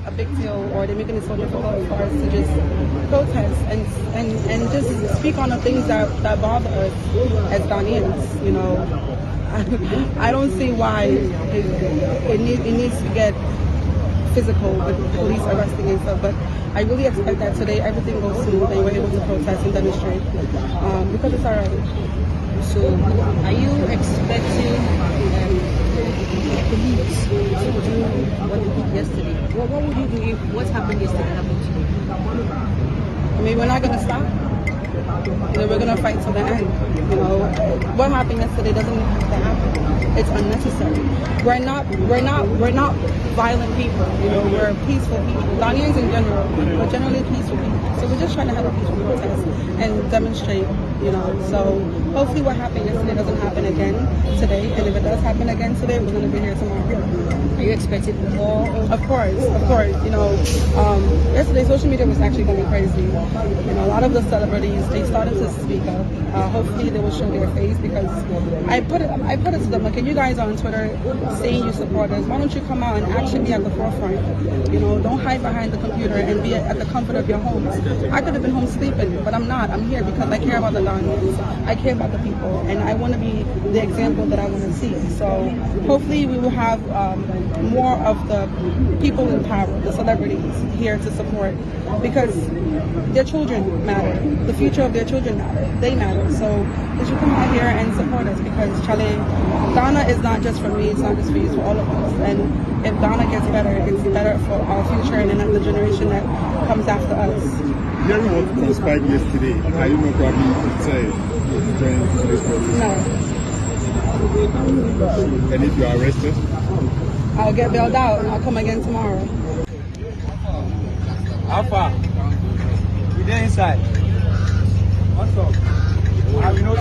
a big deal, or they're making it so difficult for us to just protest and just speak on the things that bother us as Ghanaians. You know, I don't see why it needs to get physical with police arresting and stuff, but I really expect that today everything goes smooth and we're able to protest and demonstrate because it's alright. So, are you expecting police to do what they did yesterday? What would you do if what happened yesterday happened to you? I mean, we're not going to stop. You know, we're going to fight to the end. You know, what happened yesterday doesn't have to happen. It's unnecessary. We're not violent people. You know, we're peaceful people. Ghanaians in general, we're generally peaceful people. So we're just trying to have a peaceful protest and demonstrate. You know, so hopefully what happened yesterday doesn't happen again today. And if it does happen again today, we're going to be here tomorrow. Are you expecting more? Of course. You know, yesterday social media was actually going crazy. You know, a lot of the celebrities, they started to speak up. Hopefully they will show their face, because I put it to them, like, if you guys are on Twitter saying you support us, why don't you come out and actually be at the forefront? You know, don't hide behind the computer and be at the comfort of your homes. I could have been home sleeping, but I'm not. I'm here because I care about the Ghanaians. I care about the people, and I want to be the example that I want to see. So hopefully we will have more of the people in power, the celebrities, here to support, because their children matter. The future of their children matter. They matter. So they should come out here and support us, because Charlie, Ghana is not just for me, it's not just for you, it's for all of us. And if Ghana gets better, it's better for our future and then the generation that comes after us. Hearing what transpired yesterday, are you not probably to join today's protest? No. And if you are arrested? I'll get bailed out and I'll come again tomorrow. How far? We there inside. What's up? I will not